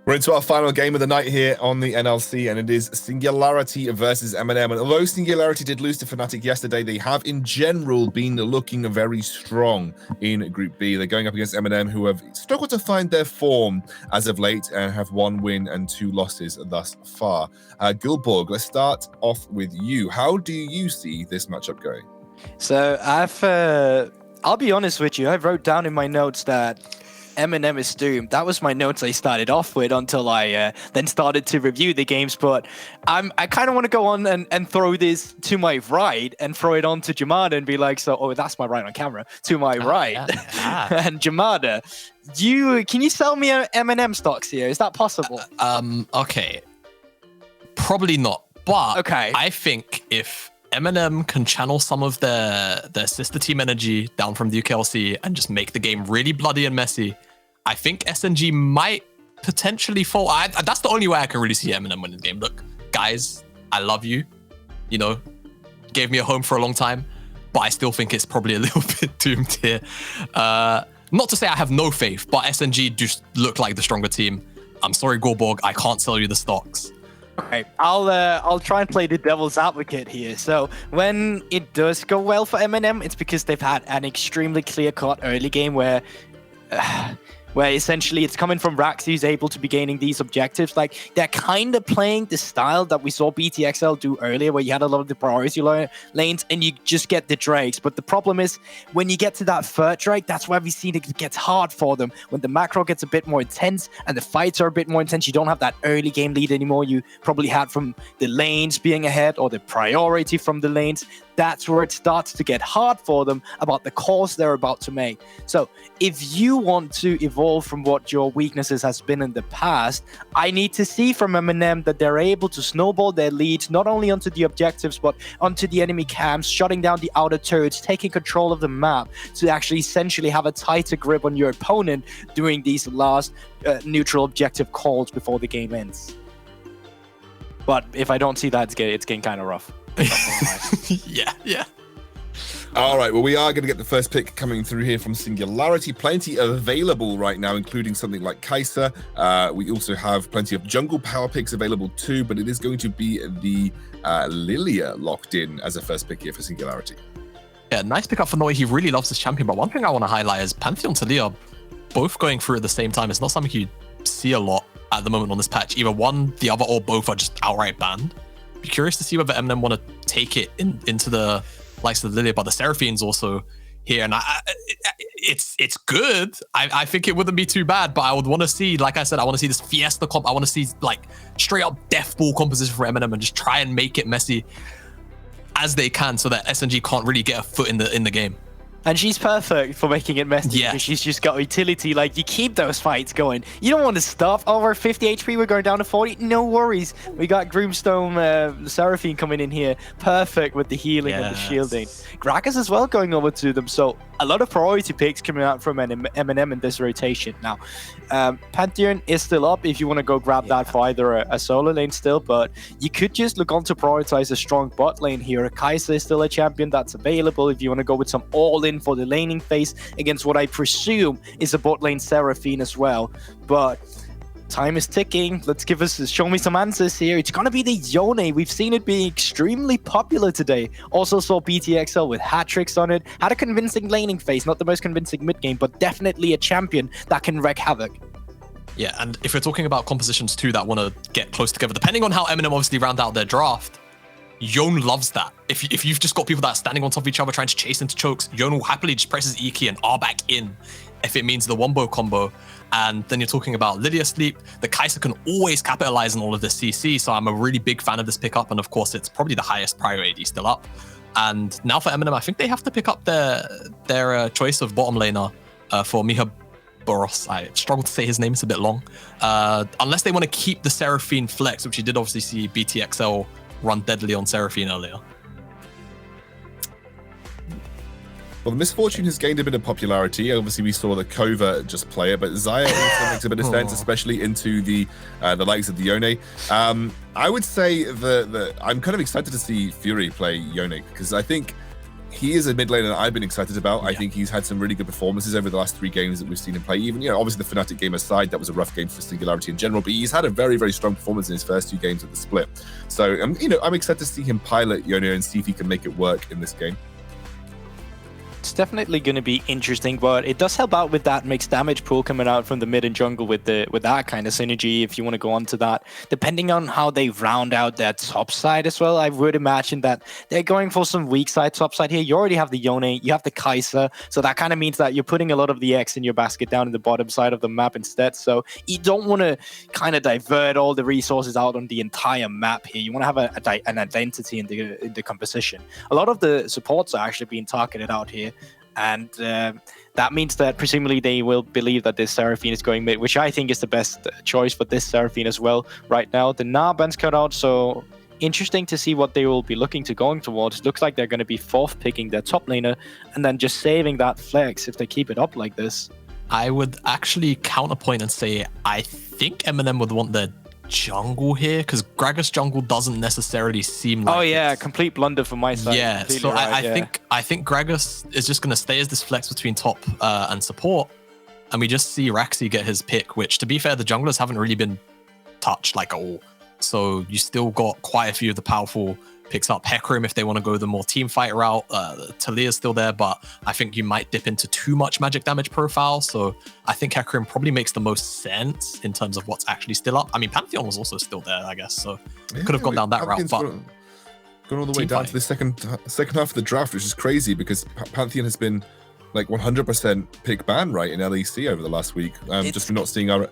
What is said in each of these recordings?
We're into our final game of the night here on the NLC, and it is Singularity versus MNM. And although Singularity did lose to Fnatic yesterday, they have in general been looking very strong in Group B. They're going up against MNM, who have struggled to find their form as of late and have 1 win and 2 losses thus far. Gilborg, let's start off with you. How do you see this matchup going? So I'll be honest with you, I wrote down in my notes that MNM is doomed. That was my notes I started off with until I then started to review the games. But I kind of want to go on and throw this to my right and throw it on to Jamada and be like, oh, that's my right on camera. To my right. Yeah. And Jamada, can you sell me MNM stocks here? Is that possible? Okay. Probably not. But okay. I think if MNM can channel some of their sister team energy down from the UKLC and just make the game really bloody and messy, I think SNG might potentially fall. That's the only way I can really see MNM winning the game. Look, guys, I love you. You know, gave me a home for a long time, but I still think it's probably a little bit doomed here. Not to say I have no faith, but SNG just look like the stronger team. I'm sorry, Gilborg, I can't sell you the stocks. Okay, I'll try and play the devil's advocate here. So when it does go well for MNM, it's because they've had an extremely clear-cut early game where essentially it's coming from Rax, who's able to be gaining these objectives. Like, they're kind of playing the style that we saw BTXL do earlier, where you had a lot of the priority lanes and you just get the Drakes. But the problem is, when you get to that third Drake, that's where we've seen it gets hard for them. When the macro gets a bit more intense and the fights are a bit more intense, you don't have that early game lead anymore you probably had from the lanes being ahead or the priority from the lanes. That's where it starts to get hard for them about the course they're about to make. So if you want to evolve from what your weaknesses has been in the past, I need to see from MNM that they're able to snowball their leads, not only onto the objectives, but onto the enemy camps, shutting down the outer turrets, taking control of the map to actually essentially have a tighter grip on your opponent during these last neutral objective calls before the game ends. But if I don't see that, it's getting kind of rough. Yeah. All right, well, we are going to get the first pick coming through here from Singularity. Plenty available right now, including something like Kai'Sa. We also have plenty of jungle power picks available too, but it is going to be the Lilia locked in as a first pick here for Singularity. Yeah, nice pick up for Noi. He really loves this champion, but one thing I want to highlight is Pantheon to Lilia both going through at the same time. It's not something you see a lot at the moment on this patch. Either one, the other, or both are just outright banned. Be curious to see whether MNM want to take it into the likes of the Lilia, but the Seraphine's also here, and it's good. I think it wouldn't be too bad, but I would want to see, like I said, I want to see this Fiesta comp. I want to see like straight up death ball composition for MNM and just try and make it messy as they can, so that SNG can't really get a foot in the game. And she's perfect for making it messy. Yeah. She's just got utility. Like, you keep those fights going. You don't want to stop. Over 50 HP, we're going down to 40. No worries. We got Groomstone Seraphine coming in here. Perfect with the healing and the shielding. Gragas as well going over to them. So a lot of priority picks coming out from MNM in this rotation. Now, Pantheon is still up if you want to go grab that for either a solo lane still. But you could just look on to prioritize a strong bot lane here. Kai'Sa is still a champion that's available if you want to go with some all-in for the laning phase against what I presume is a bot lane Seraphine as well. But time is ticking. Show me some answers here. It's gonna be the Yone. We've seen it being extremely popular today. Also saw BTXL with hat tricks on it. Had a convincing laning phase, not the most convincing mid game, but definitely a champion that can wreak havoc. Yeah, and if we're talking about compositions too that want to get close together, depending on how MNM obviously round out their draft, Yone loves that. If you've just got people that are standing on top of each other trying to chase into chokes, Yone will happily just press his E key and R back in if it means the wombo combo. And then you're talking about Lilia Sleep. The Kai'Sa can always capitalize on all of this CC, so I'm a really big fan of this pickup, and of course it's probably the highest prior AD still up. And now for MNM, I think they have to pick up their choice of bottom laner for Miha Boros. I struggle to say his name, it's a bit long. Unless they want to keep the Seraphine flex, which you did obviously see BTXL run deadly on Seraphine earlier. Well, the Misfortune has gained a bit of popularity. Obviously, we saw the Kova just play it, but Xayah also makes a bit of sense, especially into the likes of the Yone. I would say that I'm kind of excited to see Fury play Yone, because I think he is a mid laner that I've been excited about. I think he's had some really good performances over the last 3 games that we've seen him play. Even, obviously the Fnatic game aside, that was a rough game for Singularity in general, but he's had a very, very strong performance in his first 2 games of the split. So, I'm excited to see him pilot Yone and see if he can make it work in this game. It's definitely going to be interesting, but it does help out with that mixed damage pool coming out from the mid and jungle with that kind of synergy, if you want to go on to that. Depending on how they round out that top side as well, I would imagine that they're going for some weak side top side here. You already have the Yone, you have the Kai'Sa, so that kind of means that you're putting a lot of the X in your basket down in the bottom side of the map instead. So you don't want to kind of divert all the resources out on the entire map here. You want to have an identity in the composition. A lot of the supports are actually being targeted out here. And that means that presumably they will believe that this Seraphine is going mid, which I think is the best choice for this Seraphine as well right now. The Narband's cut out, so interesting to see what they will be looking to going towards. Looks like they're going to be 4th picking their top laner and then just saving that flex if they keep it up like this. I would actually counterpoint and say I think MNM would want their jungle here, because Gragas jungle doesn't necessarily seem like complete blunder from my side. Yeah, so I think Gragas is just going to stay as this flex between top and support, and we just see Raxi get his pick, which, to be fair, the junglers haven't really been touched like at all. So you still got quite a few of the powerful picks up. Hecarim, if they want to go the more team fight route. Talia's still there, but I think you might dip into too much magic damage profile. So I think Hecarim probably makes the most sense in terms of what's actually still up. I mean, Pantheon was also still there, I guess. So could have gone down that route. But gone all the way down to the second half of the draft, which is crazy because Pantheon has been like 100% pick ban right in LEC over the last week. Just for not seeing our...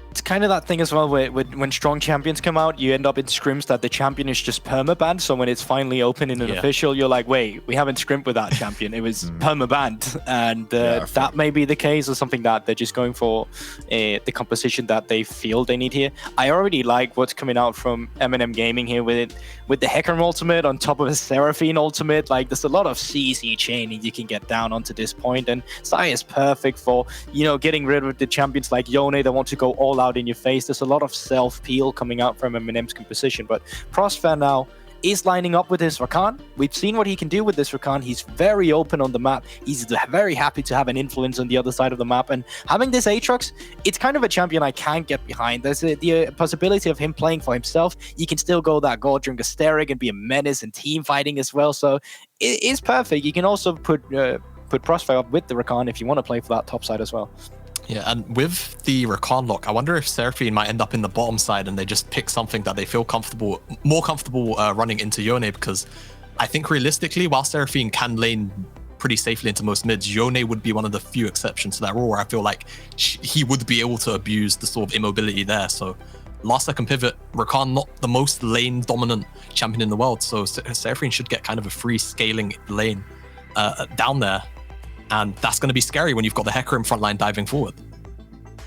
It's kind of that thing as well where when strong champions come out, you end up in scrims that the champion is just perma-banned. So when it's finally open in an official, you're like, wait, we haven't scrimped with that champion. It was perma-banned. And that may be the case, or something that they're just going for the composition that they feel they need here. I already like what's coming out from MNM Gaming here with the Hecarim ultimate on top of a Seraphine ultimate. Like, there's a lot of CC chaining you can get down onto this point. And Sai is perfect for, getting rid of the champions like Yone that want to go all out in your face. There's a lot of self-peel coming out from MNM's composition, but Prosper now is lining up with his Rakan. We've seen what he can do with this Rakan. He's very open on the map. He's very happy to have an influence on the other side of the map, and having this Aatrox, it's kind of a champion I can't get behind. There's the possibility of him playing for himself. You can still go that Gordron Gasteric and be a menace and team fighting as well, so it is perfect. You can also put Prosper up with the Rakan if you want to play for that top side as well. Yeah, and with the Rakan lock, I wonder if Seraphine might end up in the bottom side and they just pick something that they feel more comfortable running into Yone, because I think realistically, while Seraphine can lane pretty safely into most mids, Yone would be one of the few exceptions to that rule where I feel like he would be able to abuse the sort of immobility there. So last second pivot, Rakan not the most lane dominant champion in the world, so Seraphine should get kind of a free scaling lane down there. And that's going to be scary when you've got the Hecarim frontline diving forward.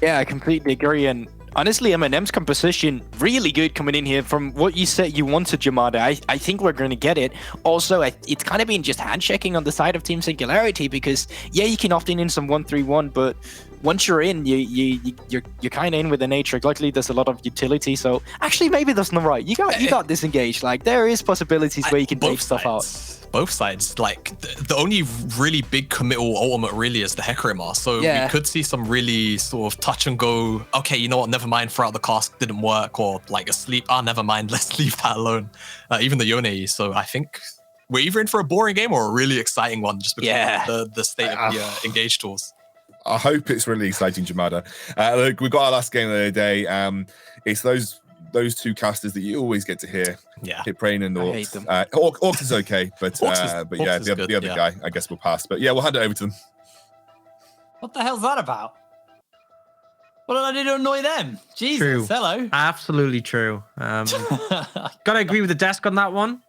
Yeah, I completely agree. And honestly, MNM's composition, really good coming in here. From what you said you wanted, Jamada, I think we're going to get it. Also, it's kind of been just handshaking on the side of Team Singularity, because, you can opt in some 1-3-1, but once you're in, you're kind of in with an Aatrox. Luckily, there's a lot of utility. So actually, maybe that's not right. You got disengaged. Like, there is possibilities where you can take stuff out. Both sides, like the only really big committal ultimate really is the Hecarim, so we could see some really sort of touch and go, okay, you know what, never mind, throughout the cask didn't work, or like a sleep, never mind, let's leave that alone. Even the Yone, so I think we're either in for a boring game or a really exciting one, just because of the state of the engage tools. I hope it's really exciting, Jamada. Look, we've got our last game of the day. It's those 2 casters that you always get to hear. Hit Brain and Orcs. I hate them. Orcs is okay, but the other guy, I guess we'll pass. But we'll hand it over to them. What the hell's that about? What did I do to annoy them? Jesus, true. Hello. Absolutely true. Gotta agree with the desk on that one.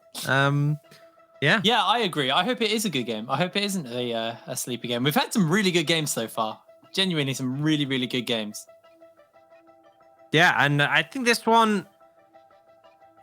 Yeah, I agree. I hope it is a good game. I hope it isn't a sleepy game. We've had some really good games so far. Genuinely, some really, really good games. Yeah, and I think this one,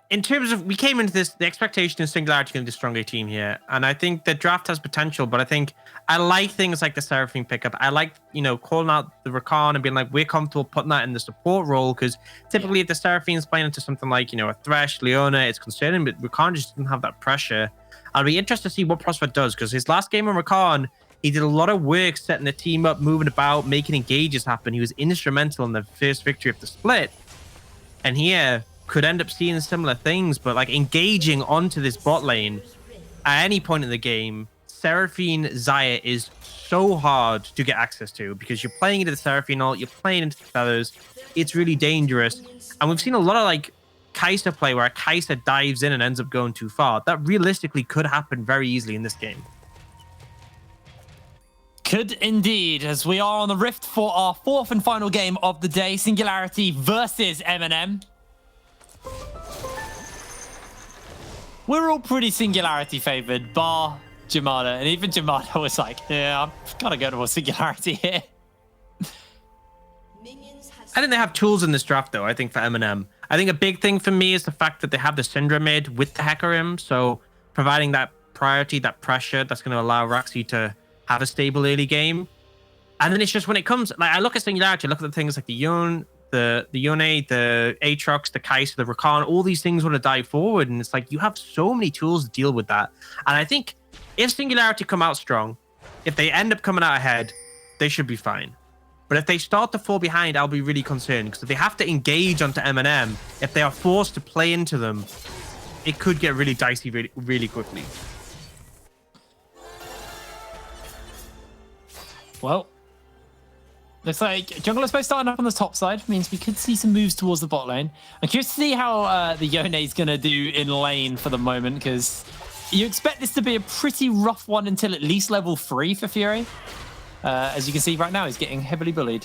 in terms of, we came into this, the expectation is Singularity going to be the stronger team here, and I think the draft has potential, but I think I like things like the Seraphine pickup. I like, calling out the Rakan and being like, we're comfortable putting that in the support role, because typically if the Seraphine's playing into something like, a Thresh, Leona, it's concerning, but Rakan just doesn't have that pressure. I'll be interested to see what Prospect does, because his last game on Rakan, he did a lot of work setting the team up, moving about, making engages happen. He was instrumental in the first victory of the split. And here could end up seeing similar things, but like engaging onto this bot lane at any point in the game, Seraphine Xayah is so hard to get access to, because you're playing into the Seraphine ult, you're playing into the feathers. It's really dangerous. And we've seen a lot of like Kai'Sa play where Kai'Sa dives in and ends up going too far. That realistically could happen very easily in this game. Could indeed, as we are on the Rift for our fourth and final game of the day, Singularity versus MNM. We're all pretty Singularity favored, bar Jamada, and even Jamada was like, yeah, I've got to go to a Singularity here. I think they have tools in this draft, though, I think, for MNM. I think a big thing for me is the fact that they have the Syndra mid with the Hecarim, so providing that priority, that pressure, that's going to allow Raxi to have a stable early game. And then it's just when it comes, like I look at Singularity, I look at the things like the Yone, the Aatrox, the Kai'Sa, the Rakan, all these things want to dive forward, and it's like you have so many tools to deal with that. And I think if Singularity come out strong, if they end up coming out ahead, they should be fine. But if they start to fall behind, I'll be really concerned, because if they have to engage onto MNM, if they are forced to play into them, it could get really dicey really quickly. Well, looks like Jungle is supposed to start up on the top side, means we could see some moves towards the bot lane. I'm curious to see how the Yone is going to do in lane for the moment, because you expect this to be a pretty rough one until at least level 3 for Fury. As you can see right now, he's getting heavily bullied.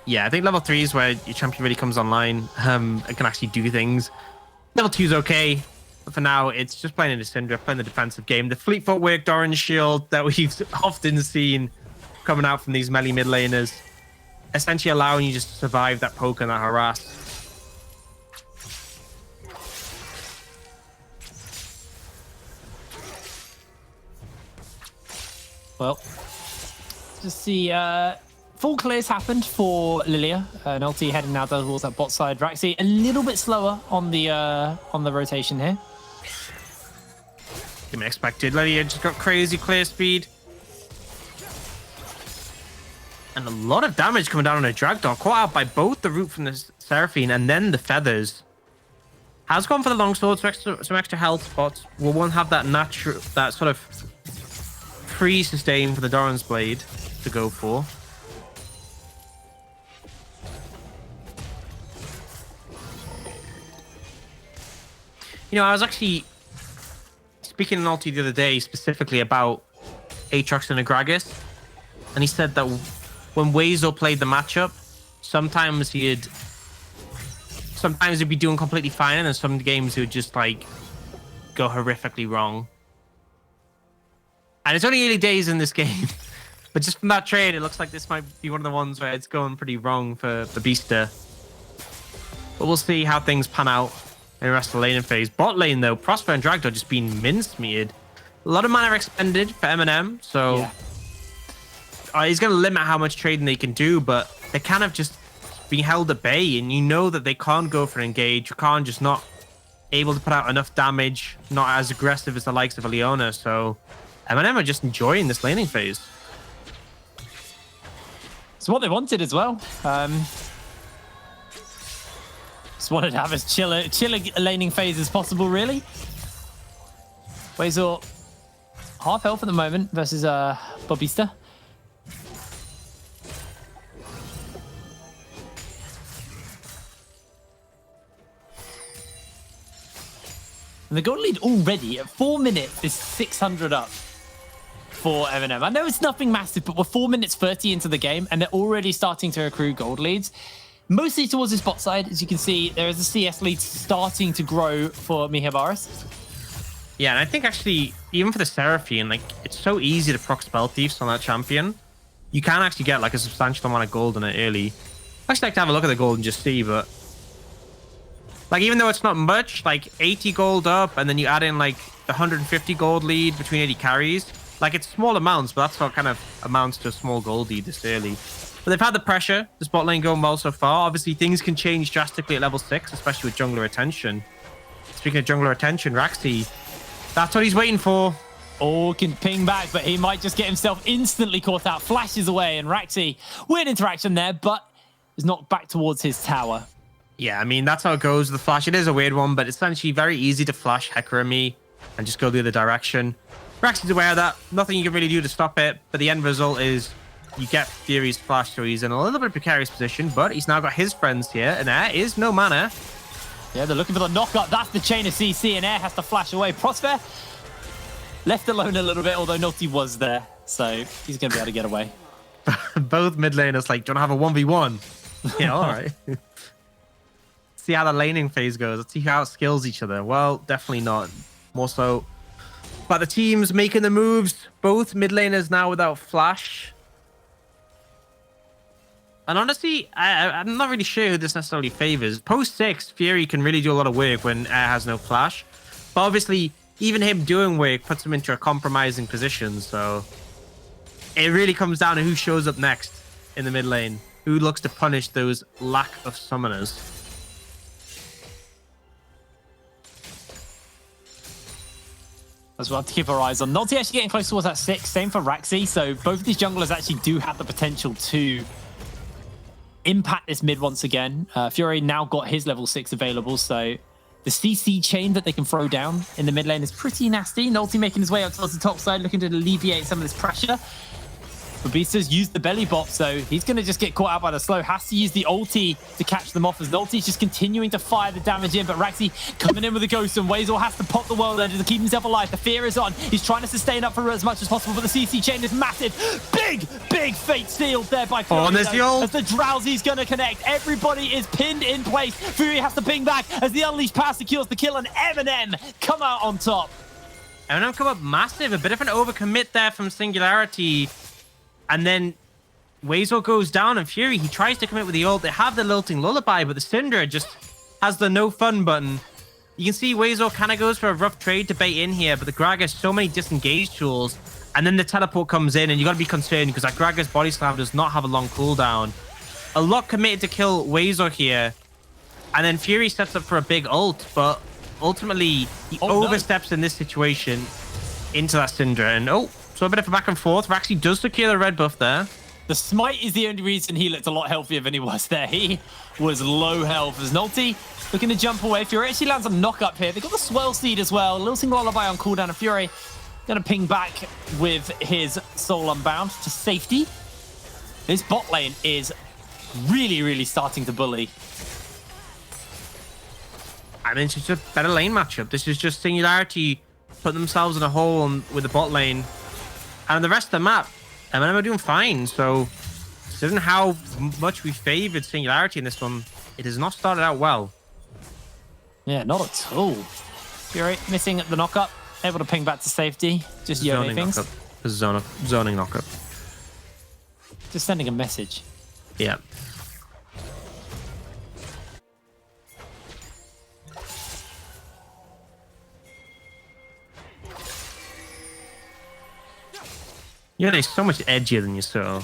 Yeah, I think level 3 is where your champion really comes online and can actually do things. Level 2 is okay, but for now, it's just playing into Syndra, playing the defensive game. The fleet footwork, Doran's shield that we've often seen coming out from these melee mid laners, essentially allowing you just to survive that poke and that harass. Well, just see full clears happened for Lilia. NLC heading now towards that bot side. Raxi a little bit slower on the rotation here. Didn't expected. Lilia just got crazy clear speed. And a lot of damage coming down on a Dragdog, caught out by both the root from the Seraphine and then the feathers. Has gone for the longsword, some extra health spots. We won't have that natural, that sort of free sustain for the Doran's Blade to go for. You know, I was actually speaking in Alti the other day specifically about Aatrox and Agragas, and he said that when Weasel played the matchup, sometimes he'd be doing completely fine, and then some games he would just like go horrifically wrong. And it's only early days in this game, but just from that trade, it looks like this might be one of the ones where it's going pretty wrong for Beaster. But we'll see how things pan out in the rest of the laning phase. Bot lane though, Prosper and Dragdor just being mincemeared. A lot of mana expended for MNM, so yeah. He's going to limit how much trading they can do, but they kind of just being held at bay, and you know that they can't go for engage. Rakan just not able to put out enough damage, not as aggressive as the likes of Leona, so MNM are just enjoying this laning phase. It's what they wanted as well. Just wanted to have as chill a laning phase as possible, really. Weasel half health at the moment versus Bobista. And the gold lead already at 4 minutes is 600 up for MNM. I know it's nothing massive, but we're 4 minutes 30 into the game, and they're already starting to accrue gold leads. Mostly towards this bot side. As you can see, there is a CS lead starting to grow for Mihabaris. Yeah, and I think actually, even for the Seraphine, like, it's so easy to proc spell thieves on that champion. You can actually get like a substantial amount of gold in it early. I actually like to have a look at the gold and just see, but like, even though it's not much, like 80 gold up, and then you add in like the 150 gold lead between 80 carries, like it's small amounts, but that's what kind of amounts to a small gold lead this early. But they've had the pressure, the spot lane going well so far. Obviously, things can change drastically at level 6, especially with jungler attention. Speaking of jungler attention, Raxi, that's what he's waiting for. Oh, can ping back, but he might just get himself instantly caught out. Flashes away, and Raxi, weird interaction there, but is knocked back towards his tower. Yeah, I mean, that's how it goes with the flash. It is a weird one, but it's essentially very easy to flash Hecker and me and just go the other direction. Raxi's aware of that. Nothing you can really do to stop it, but the end result is you get Fury's flash, so he's in a little bit of precarious position, but he's now got his friends here, and there is no mana. Yeah, they're looking for the knockup. That's the chain of CC, and Air has to flash away. Prosper left alone a little bit, although Naughty was there, so he's going to be able to get away. Both mid laners like, do you want to have a 1v1? Yeah, all right. See how the laning phase goes. Let's see how it skills each other. Well, definitely not. More so. But the teams making the moves. Both mid laners now without flash. And honestly, I'm not really sure who this necessarily favors. Post 6, Fury can really do a lot of work when Air has no flash. But obviously, even him doing work puts him into a compromising position. So it really comes down to who shows up next in the mid lane. Who looks to punish those lack of summoners. As well to keep our eyes on. Naughty actually getting close towards that 6. Same for Raxi. So both of these junglers actually do have the potential to impact this mid once again. Fury now got his level 6 available. So the CC chain that they can throw down in the mid lane is pretty nasty. Naughty making his way up towards the top side, looking to alleviate some of this pressure. But Beaster's used the belly bop, so he's going to just get caught out by the slow. Has to use the ulti to catch them off, as Naughty's just continuing to fire the damage in. But Raxi coming in with a ghost, and Wazel has to pop the world ender to keep himself alive. The fear is on. He's trying to sustain up for as much as possible, but the CC chain is massive. Big fate sealed there by Fury. Oh, and there's the ult. As the Drowsy's going to connect. Everybody is pinned in place. Fury has to ping back as the Unleashed Power secures the kill, and MNM come out on top. MNM come up massive. A bit of an overcommit there from Singularity. And then Wazel goes down, and Fury, he tries to commit with the ult. They have the lilting lullaby, but the Syndra just has the no fun button. You can see Wazel kind of goes for a rough trade to bait in here, but the Grag has so many disengaged tools. And then the teleport comes in, and you got to be concerned because that Gragas body slam does not have a long cooldown. A lot committed to kill Wazel here. And then Fury sets up for a big ult, but ultimately he oversteps in this situation into that Syndra. And so a bit of a back and forth. Raxi does secure the red buff there. The smite is the only reason he looked a lot healthier than he was there. He was low health as Naughty looking to jump away. Fury actually lands a knock up here. They got the swell seed as well. Lilting lullaby on cooldown, and Fury going to ping back with his soul unbound to safety. This bot lane is really starting to bully. I mean, it's just a better lane matchup. This is just Singularity putting themselves in a hole with the bot lane. And the rest of the map, MNM are doing fine. So, considering how much we favored Singularity in this one, it has not started out well. Yeah, not at all. Fury missing the knockup, able to ping back to safety. Just Yone things. Zoning knockup. Just sending a message. Yeah. Yeah, they're so much edgier than you saw.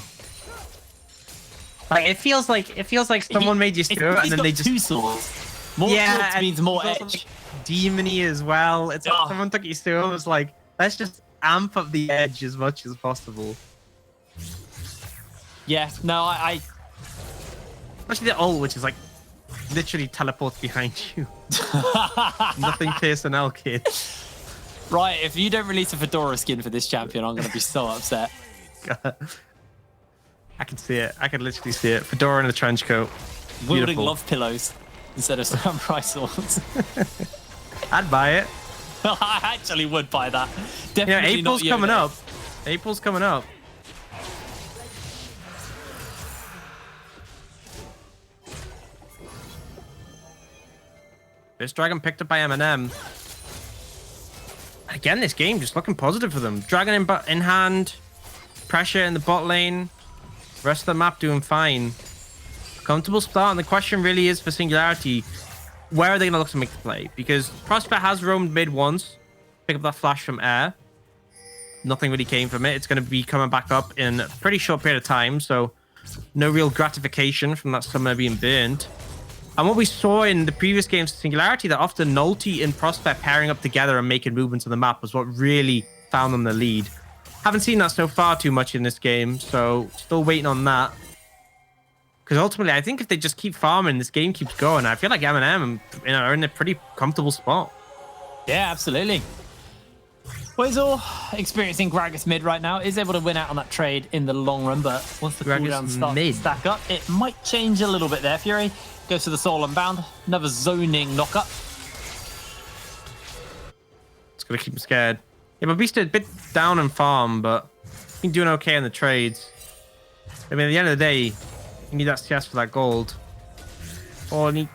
Like it feels like someone made you stir and then they just two swords. More swords means more edge. Demony as well. It's like someone took you stir and was like, let's just amp up the edge as much as possible. Yeah, no, I especially the ult, which is like literally teleports behind you. Nothing personnel, kid. Right, if you don't release a Fedora skin for this champion, I'm going to be so upset. God. I can see it. I can literally see it. Fedora in a trench coat. Wielding Beautiful. love pillows instead of samurai swords. I'd buy it. I actually would buy that. Definitely Yeah, April's not coming Yoda. up. April's coming up. This dragon picked up by MNM. Again, this game just looking positive for them. Dragon in hand, pressure in the bot lane. Rest of the map doing fine. Comfortable start, and the question really is for Singularity, where are they going to look to make the play? Because Prospect has roamed mid once, pick up that flash from Air. Nothing really came from it. It's going to be coming back up in a pretty short period of time, so no real gratification from that summoner being burned. And what we saw in the previous games of Singularity, that often Nulty and Prospect pairing up together and making movements on the map was what really found them the lead. Haven't seen that so far too much in this game, so still waiting on that. Because ultimately, I think if they just keep farming, this game keeps going. I feel like M&M are in a pretty comfortable spot. Yeah, absolutely. Weasel, experiencing Gragas mid right now, is able to win out on that trade in the long run, but once the cooldown starts to stack up, it might change a little bit there. Fury goes to the Soul Unbound, another zoning knockup. It's going to keep him scared. Yeah, but Beast a bit down in farm, but been doing okay in the trades. I mean, at the end of the day, you need that CS for that gold. Oh, and he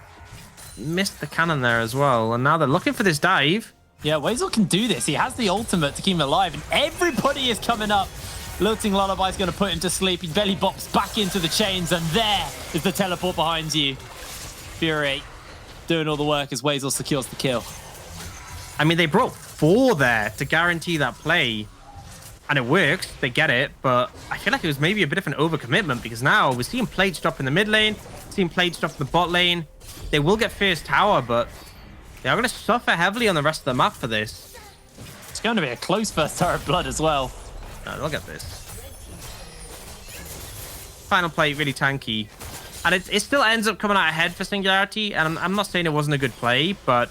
missed the cannon there as well, and now they're looking for this dive. Yeah, Weasel can do this. He has the ultimate to keep him alive, and everybody is coming up. Lilting Lullaby is going to put him to sleep. He belly bops back into the chains, and there is the teleport behind you. Fury doing all the work as Weasel secures the kill. I mean, they brought 4 there to guarantee that play, and it works. They get it, but I feel like it was maybe a bit of an overcommitment because now we're seeing plates drop in the mid lane, seeing plates drop in the bot lane. They will get first tower, but they are going to suffer heavily on the rest of the map for this. It's going to be a close first tower of blood as well. No, they'll get this. Final play, really tanky. And it still ends up coming out ahead for Singularity. And I'm not saying it wasn't a good play, but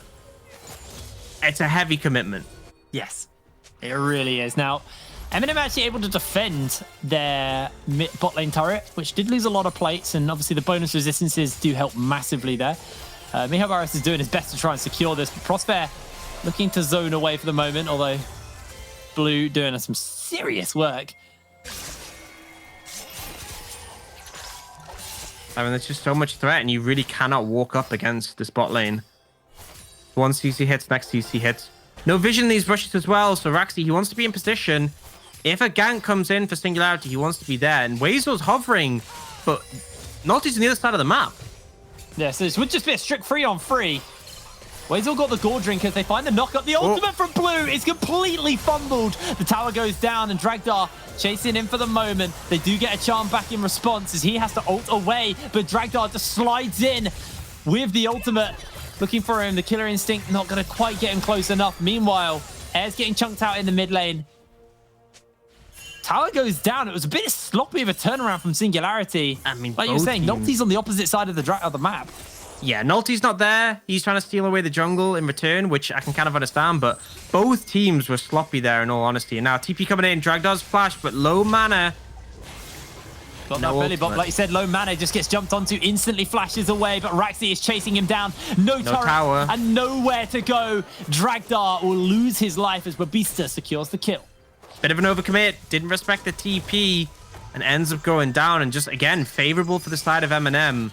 it's a heavy commitment. Yes, it really is. Now, MNM actually able to defend their bot lane turret, which did lose a lot of plates. And obviously the bonus resistances do help massively there. Miho Barros is doing his best to try and secure this. But Prosper looking to zone away for the moment, although Blue doing some serious work. I mean, there's just so much threat, and you really cannot walk up against this bot lane. One CC hits, next CC hits. No vision in these rushes as well, so Raxi, he wants to be in position. If a gank comes in for Singularity, he wants to be there. And Weasel's hovering, but Naughty's on the other side of the map. Yeah, so this would just be a strict 3-on-3. Weasel got the gore drink as they find the knock-up. The ultimate from Blue is completely fumbled. The tower goes down, and Dragdar chasing in for the moment. They do get a charm back in response as he has to ult away, but Dragdar just slides in with the ultimate. Looking for him, the Killer Instinct not going to quite get him close enough. Meanwhile, Air's getting chunked out in the mid lane. Tower goes down. It was a bit sloppy of a turnaround from Singularity. I mean, like you were saying, Nocti's on the opposite side of the map. Yeah, Nolty's not there. He's trying to steal away the jungle in return, which I can kind of understand, but both teams were sloppy there in all honesty. And now TP coming in, Dragdar's flash, but low mana. Got that belly bop, like you said, low mana, just gets jumped onto, instantly flashes away, but Raxi is chasing him down. No turret tower. And nowhere to go. Dragdar will lose his life as Babista secures the kill. Bit of an overcommit, didn't respect the TP, and ends up going down, and just, again, favorable for the side of MNM.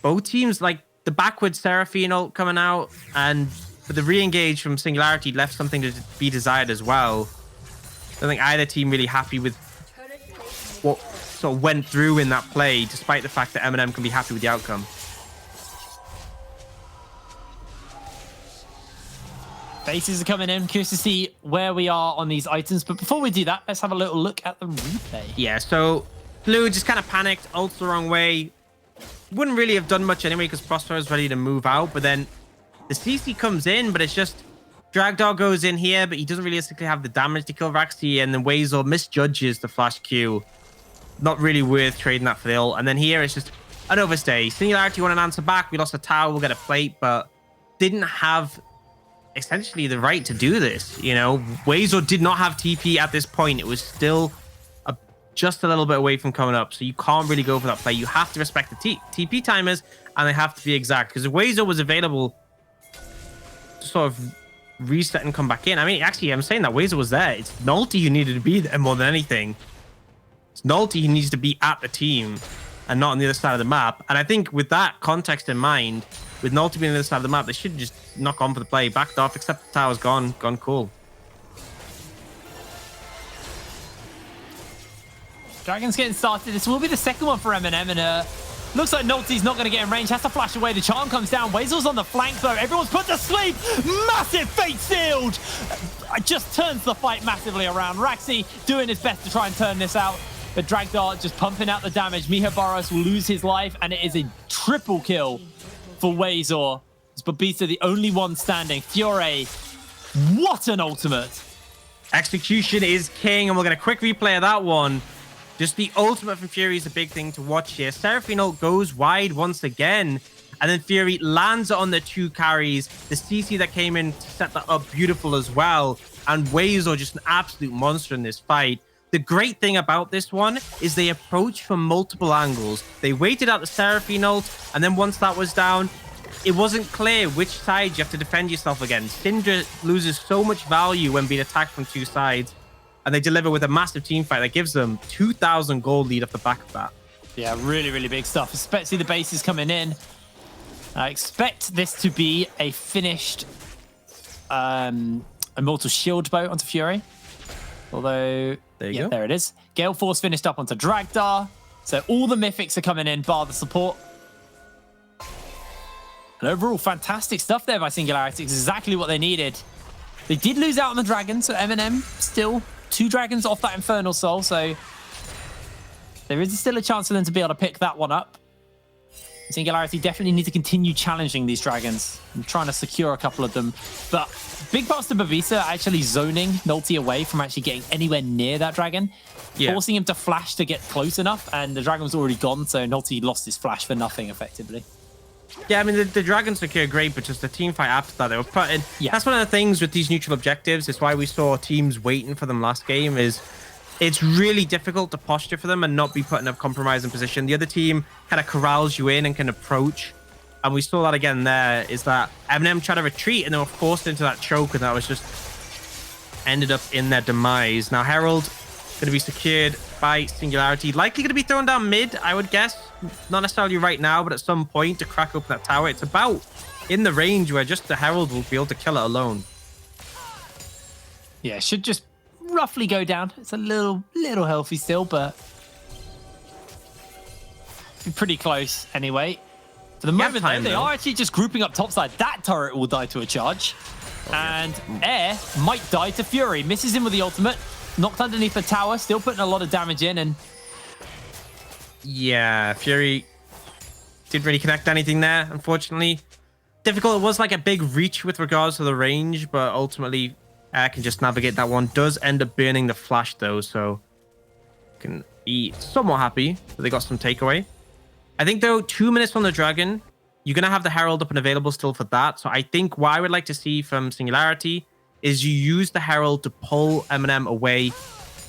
Both teams, like, the backwards Seraphine ult coming out, and with the re-engage from Singularity left something to be desired as well. I don't think either team really happy with what sort of went through in that play, despite the fact that MNM can be happy with the outcome. Bases are coming in. Curious to see where we are on these items. But before we do that, let's have a little look at the replay. Yeah, so Blue just kind of panicked, ults the wrong way. Wouldn't really have done much anyway because Prospero is ready to move out. But then the CC comes in, but it's just Dragdar goes in here, but he doesn't realistically have the damage to kill Raxi. And then Weasel misjudges the flash Q. Not really worth trading that for the ult. And then here it's just an overstay. Singularity want an answer back. We lost a tower. We'll get a plate, but didn't have essentially the right to do this. You know, Weasel did not have TP at this point. It was still just a little bit away from coming up, so you can't really go for that play. You have to respect the TP timers, and they have to be exact, because if Weasel was available to sort of reset and come back in, I mean, actually, I'm saying that Weasel was there. It's Nulty who needed to be there more than anything. It's Nulty who needs to be at the team and not on the other side of the map. And I think with that context in mind, with Nulty being on the other side of the map, they should just knock on for the play, backed off, except the tower's gone cool. Dragon's getting started. This will be the second one for MNM, and looks like Nolty's not going to get in range. Has to flash away. The charm comes down. Weasel's on the flank, though. Everyone's put to sleep. Massive fate sealed. Just turns the fight massively around. Raxi doing his best to try and turn this out, but Dragdar just pumping out the damage. Miho Barros will lose his life, and it is a triple kill for Weasel. It's Babista, the only one standing. Fiore, what an ultimate. Execution is king, and we'll get a quick replay of that one. Just the ultimate from Fury is a big thing to watch here. Seraphine ult goes wide once again, and then Fury lands it on the 2 carries. The CC that came in to set that up beautiful as well, and Wazo just an absolute monster in this fight. The great thing about this one is they approach from multiple angles. They waited out the Seraphine ult, and then once that was down, it wasn't clear which side you have to defend yourself against. Syndra loses so much value when being attacked from 2 sides, and they deliver with a massive team fight that gives them 2,000 gold lead off the back of that. Yeah, really, really big stuff, especially the bases coming in. I expect this to be a finished Immortal Shield boat onto Fury. Although, there you go. There it is. Gale Force finished up onto Dragdar. So all the mythics are coming in, bar the support. And overall, fantastic stuff there by Singularity. It's exactly what they needed. They did lose out on the dragon, so MNM still 2 dragons off that Infernal Soul. So there is still a chance for them to be able to pick that one up. Singularity definitely need to continue challenging these dragons and trying to secure a couple of them. But big parts to Babisa actually zoning Nulti away from actually getting anywhere near that dragon, forcing him to flash to get close enough, and the dragon was already gone, so Nulti lost his flash for nothing effectively. Yeah, I mean, the dragons secure great, but just the team fight after that, they were putting... Yeah. That's one of the things with these neutral objectives. It's why we saw teams waiting for them last game, is it's really difficult to posture for them and not be put in a compromising position. The other team kind of corrals you in and can approach. And we saw that again there, is that MNM tried to retreat and they were forced into that choke, and that was just ended up in their demise. Now, Herald going to be secured by Singularity. Likely going to be thrown down mid, I would guess. Not necessarily right now, but at some point to crack open that tower. It's about in the range where just the Herald will be able to kill it alone. Yeah, should just roughly go down. It's a little healthy still, but pretty close anyway. For the moment, though, they are actually just grouping up topside. That turret will die to a charge. And Air might die to Fury. Misses him with the ultimate. Knocked underneath the tower. Still putting a lot of damage in. And yeah, Fury didn't really connect anything there, unfortunately. Difficult. It was like a big reach with regards to the range, but ultimately Air can just navigate that one. Does end up burning the flash, though, so can be somewhat happy that they got some takeaway. I think, though, 2 minutes on the dragon, you're going to have the Herald up and available still for that. So I think what I would like to see from Singularity is you use the Herald to pull MNM away.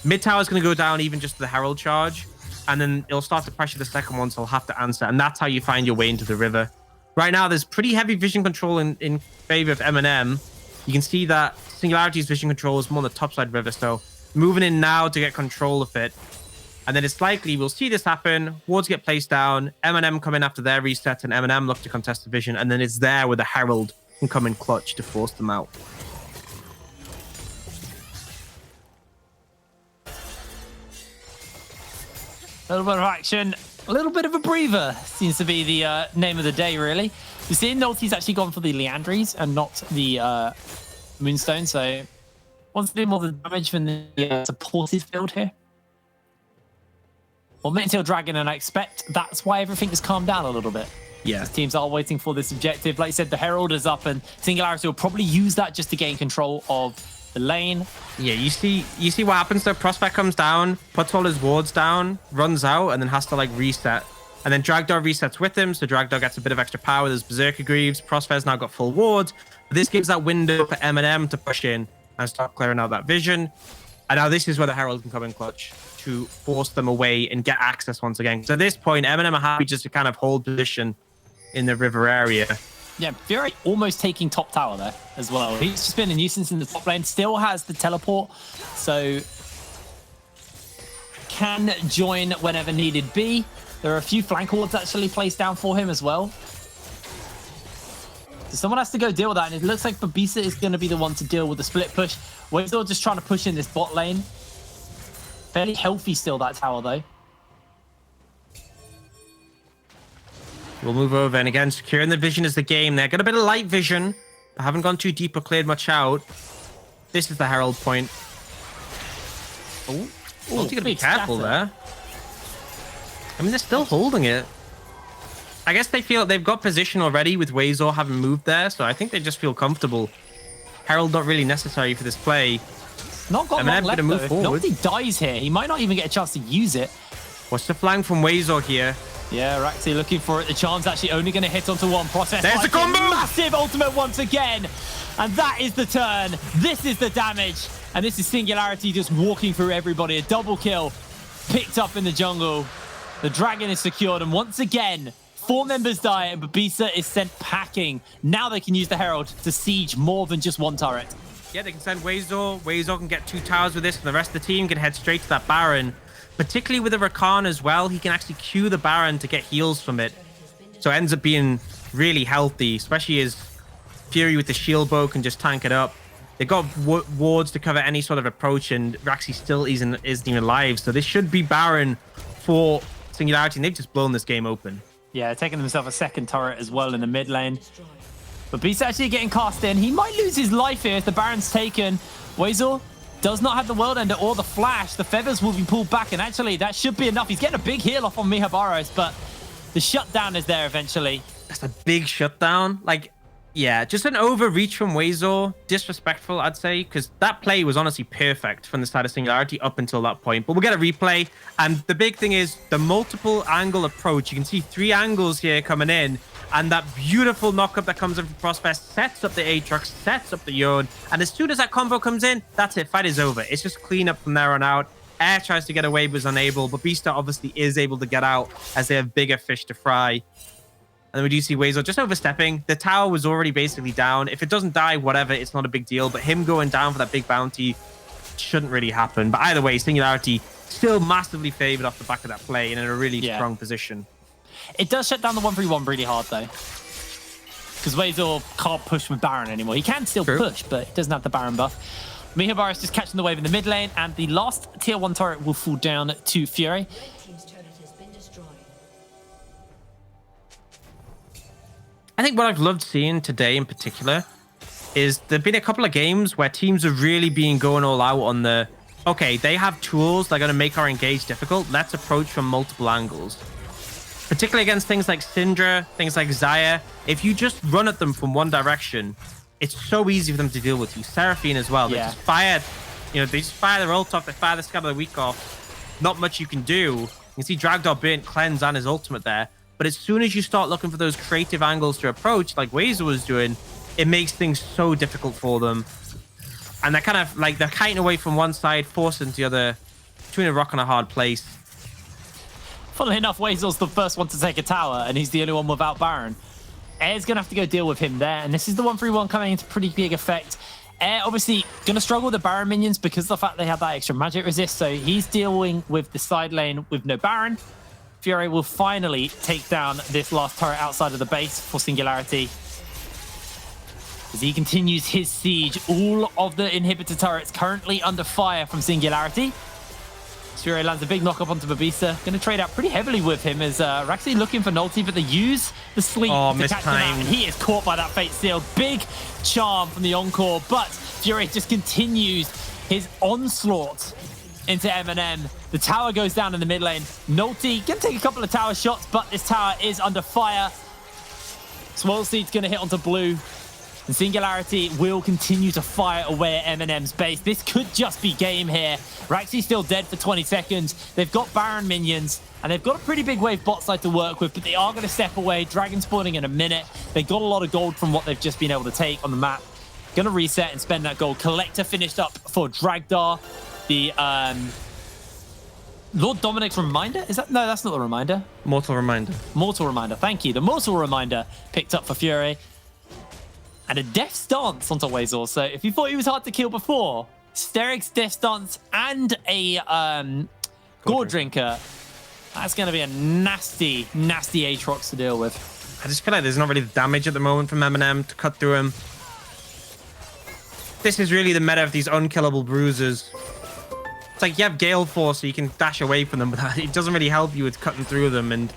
Mid tower is going to go down even just to the Herald charge, and then it'll start to pressure the second one, so they'll have to answer. And that's how you find your way into the river. Right now, there's pretty heavy vision control in favor of MNM. You can see that Singularity's vision control is more on the top side river, so moving in now to get control of it. And then it's likely we'll see this happen. Wards get placed down. MNM come in after their reset, and MNM look to contest the vision. And then it's there where the Herald can come in clutch to force them out. a little bit of action. A little bit of a breather seems to be the name of the day, really. You see, Nulti's actually gone for the Leandries and not the Moonstone, so wants to do more of the damage than the supportive build here. Well, Mintail Dragon, and I expect that's why everything has calmed down a little bit. Yeah. These teams are waiting for this objective. Like I said, the Herald is up, and Singularity will probably use that just to gain control of the lane. Yeah, you see what happens though. Prospect comes down, puts all his wards down, runs out, and then has to like reset. And then Dragdar resets with him, so Dragdar gets a bit of extra power with his Berserker Greaves. Prospect's now got full wards. But this gives that window for MNM to push in and start clearing out that vision. And now this is where the Herald can come in clutch to force them away and get access once again. So at this point, MNM are happy just to kind of hold position in the river area. Yeah, Fury almost taking top tower there as well. He's just been a nuisance in the top lane. Still has the teleport, so can join whenever needed be. There are a few flank wards actually placed down for him as well. So someone has to go deal with that, and it looks like Babisa is going to be the one to deal with the split push. We're still just trying to push in this bot lane. Fairly healthy still, that tower, though. We'll move over, and again, securing the vision is the game. They've got a bit of light vision, but haven't gone too deep or cleared much out. This is the Herald point. Oh, you gotta be careful there. I mean, they're still holding it. I guess they feel they've got position already with Wazor having moved there, so I think they just feel comfortable. Herald not really necessary for this play. Not got MNM long left gonna move though. If forward. Nolty dies here, he might not even get a chance to use it. What's the flank from Wazor here? Yeah, Raxi looking for it. The charm's actually only going to hit onto one. Process. There's the combo! Massive ultimate once again. And that is the turn. This is the damage. And this is Singularity just walking through everybody. A double kill picked up in the jungle. The dragon is secured. And once again, 4 members die and Babisa is sent packing. Now they can use the Herald to siege more than just one turret. Yeah, they can send Wazor. Wazor can get 2 towers with this, and the rest of the team can head straight to that Baron. Particularly with the Rakan as well, he can actually Q the Baron to get heals from it. So it ends up being really healthy, especially as Fury with the shield bow can just tank it up. They've got wards to cover any sort of approach, and Raxi still isn't even alive. So this should be Baron for Singularity, and they've just blown this game open. Yeah, taking themselves a second turret as well in the mid lane. But Beast actually getting cast in. He might lose his life here if the Baron's taken. Wazor does not have the World Ender or the Flash. The feathers will be pulled back, and actually that should be enough. He's getting a big heal off on Mihabaros, but the shutdown is there eventually. That's a big shutdown. Like, yeah, just an overreach from Wazor. Disrespectful, I'd say, because that play was honestly perfect from the side of Singularity up until that point. But we'll get a replay. And the big thing is the multiple angle approach. You can see 3 angles here coming in. And that beautiful knockup that comes in from Prospect sets up the Aatrox, sets up the Yone. And as soon as that combo comes in, that's it. Fight is over. It's just clean up from there on out. Air tries to get away, but is unable. But Beastar obviously is able to get out as they have bigger fish to fry. And then we do see Wazor just overstepping. The tower was already basically down. If it doesn't die, whatever, it's not a big deal. But him going down for that big bounty shouldn't really happen. But either way, Singularity still massively favored off the back of that play and in a really strong position. It does shut down the 1-3-1 really hard though. Because Wazor can't push with Baron anymore. He can still push, but he doesn't have the Baron buff. Mihabaris just catching the wave in the mid lane, and the last tier 1 turret will fall down to Fury. I think what I've loved seeing today in particular is there've been a couple of games where teams have really been going all out on the, okay, they have tools that are going to make our engage difficult. Let's approach from multiple angles. Particularly against things like Syndra, things like Xayah. If you just run at them from one direction, it's so easy for them to deal with you. Seraphine as well. They just fire, they just fire their ult off, they fire the Scab of the Week off. Not much you can do. You can see Dragdor burnt Cleanse and his ultimate there. But as soon as you start looking for those creative angles to approach, like Wazor was doing, it makes things so difficult for them. And they're kind of like, they're kiting away from one side, forcing the other, between a rock and a hard place. Funnily enough, Wazor's the first one to take a tower, and he's the only one without Baron. Air's going to have to go deal with him there, and this is the 1-3-1 coming into pretty big effect. Air obviously going to struggle with the Baron minions because of the fact they have that extra magic resist, so he's dealing with the side lane with no Baron. Fury will finally take down this last turret outside of the base for Singularity. As he continues his siege, all of the inhibitor turrets currently under fire from Singularity. Fury lands a big knock-up onto Babisa. Going to trade out pretty heavily with him as Raxi looking for Nolty, but they use the sleep to catch him out. And he is caught by that Fate Seal. Big charm from the Encore, but Fury just continues his onslaught into MNM. The tower goes down in the mid lane. Nolty can take a couple of tower shots, but this tower is under fire. Swirl Seed's going to hit onto blue. And Singularity will continue to fire away at MNM's base. This could just be game here. Raxi's still dead for 20 seconds. They've got Baron minions, and they've got a pretty big wave bot side to work with, but they are going to step away. Dragon spawning in a minute. They got a lot of gold from what they've just been able to take on the map. Going to reset and spend that gold. Collector finished up for Dragdar. The Lord Dominic's Reminder? Is that? No, that's not the Reminder. Mortal Reminder. Mortal Reminder. Thank you. The Mortal Reminder picked up for Fury. And a Death Stance onto Wazor. So if you thought he was hard to kill before, Steric's Death Stance and a Gore Drinker, that's going to be a nasty, nasty Aatrox to deal with. I just feel like there's not really the damage at the moment from MNM to cut through him. This is really the meta of these unkillable bruisers. It's like you have Gale Force so you can dash away from them, but it doesn't really help you with cutting through them. And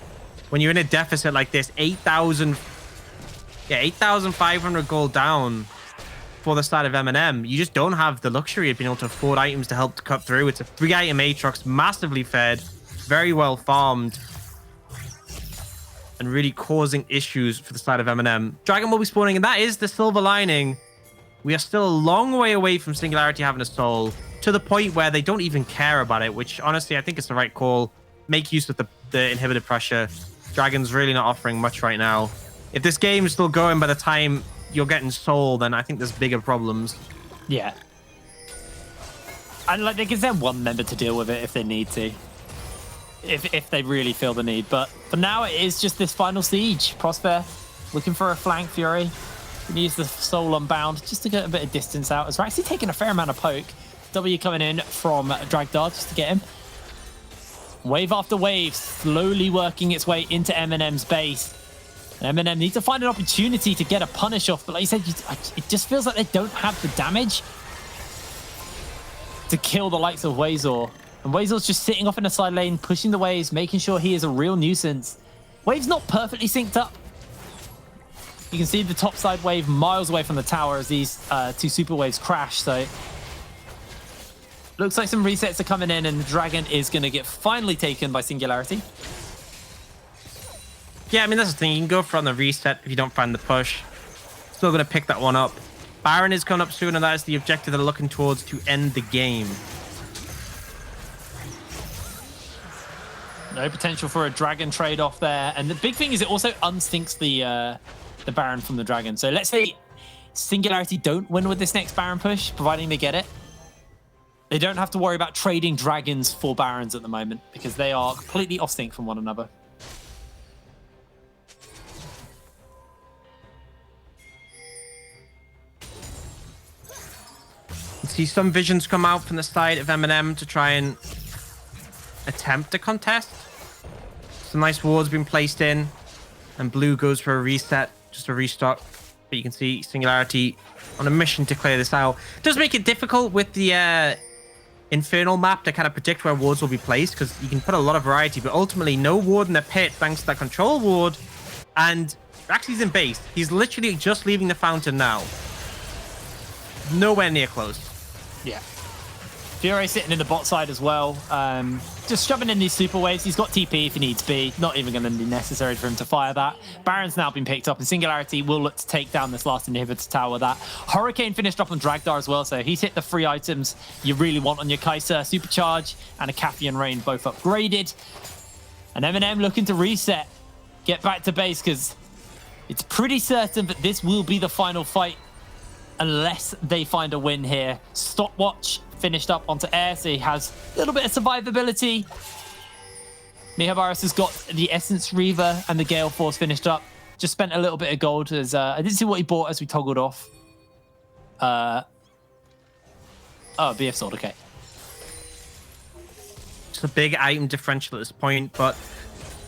when you're in a deficit like this, 8,500 gold down for the side of MNM. You just don't have the luxury of being able to afford items to help to cut through. It's a 3-item Aatrox, massively fed, very well farmed, and really causing issues for the side of MNM. Dragon will be spawning, and that is the silver lining. We are still a long way away from Singularity having a soul. to the point where they don't even care about it, which honestly, I think it's the right call. Make use of the inhibited pressure. Dragon's really not offering much right now. If this game is still going by the time you're getting sold, then I think there's bigger problems. Yeah. And like they can send one member to deal with it if they need to. If they really feel the need. But for now, it is just this final siege. Prosper looking for a flank Fury. Can use the Soul Unbound just to get a bit of distance out. As we're actually taking a fair amount of poke. W coming in from Dragdar just to get him. Wave after wave, slowly working its way into MNM's base. MNM needs to find an opportunity to get a punish off, but like you said, it just feels like they don't have the damage to kill the likes of Wazor. And Wazor's just sitting off in the side lane, pushing the waves, making sure he is a real nuisance. Wave's not perfectly synced up. You can see the top side wave miles away from the tower as these two super waves crash, so looks like some resets are coming in, and the Dragon is going to get finally taken by Singularity. Yeah, I mean, that's the thing. You can go for on the reset if you don't find the push. Still going to pick that one up. Baron is coming up soon, and that is the objective they're looking towards to end the game. No potential for a Dragon trade-off there. And the big thing is it also unstinks the Baron from the Dragon. So let's say Singularity don't win with this next Baron push, providing they get it. They don't have to worry about trading Dragons for Barons at the moment because they are completely off sync from one another. See some visions come out from the side of MNM to try and attempt a contest. Some nice wards been placed in, and blue goes for a reset, just a restock. But you can see Singularity on a mission to clear this out. It does make it difficult with the Infernal map to kind of predict where wards will be placed, because you can put a lot of variety, but ultimately no ward in the pit thanks to that control ward. And actually he's in base. He's literally just leaving the fountain now. Nowhere near close. Yeah. Fury sitting in the bot side as well. Just shoving in these super waves. He's got TP if he needs be. Not even going to be necessary for him to fire that. Baron's now been picked up, and Singularity will look to take down this last inhibitor tower. That Hurricane finished up on Dragdar as well, so he's hit the 3 items you really want on your Kai'Sa. Supercharge and a Cathian Rain both upgraded. And MNM looking to reset. Get back to base, because it's pretty certain that this will be the final fight unless they find a win here. Stopwatch finished up onto air, so he has a little bit of survivability. Mihabaris has got the Essence Reaver and the Gale Force finished up. Just spent a little bit of gold as I didn't see what he bought as we toggled off. Oh, BF Sword, okay. It's a big item differential at this point, but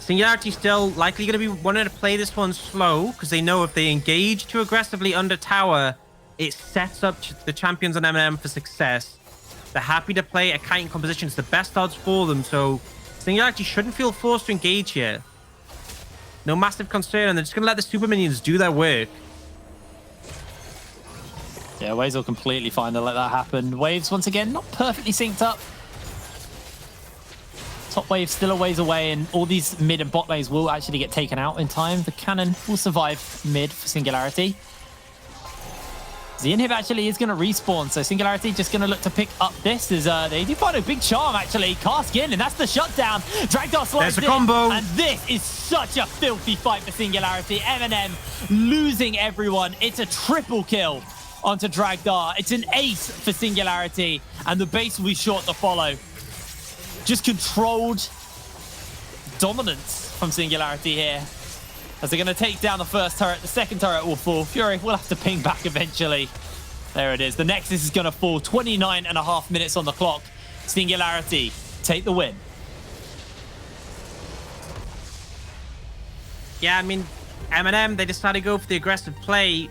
Singularity still likely going to be wanting to play this one slow, because they know if they engage too aggressively under tower, it sets up the champions on MNM for success. They're happy to play a kiting composition. It's the best odds for them, so Singularity shouldn't feel forced to engage here. No massive concern, and they're just going to let the super minions do their work. Yeah, Waves will completely fine to let that happen. Waves, once again, not perfectly synced up. Top wave still a ways away, and all these mid and bot lanes will actually get taken out in time. The cannon will survive mid for Singularity. The inhib actually is going to respawn, so Singularity just going to look to pick up this as they do find a big charm actually. Cask in, and that's the shutdown. Dragdar slides in. There's a combo. And this is such a filthy fight for Singularity. MNM losing everyone. It's a triple kill onto Dragdar. It's an ace for Singularity, and the base will be short to follow. Just controlled dominance from Singularity here. As they're going to take down the first turret, the second turret will fall. Fury will have to ping back eventually. There it is. The Nexus is going to fall. 29.5 minutes on the clock. Singularity take the win. Yeah, I mean, MNM, they decided to go for the aggressive play,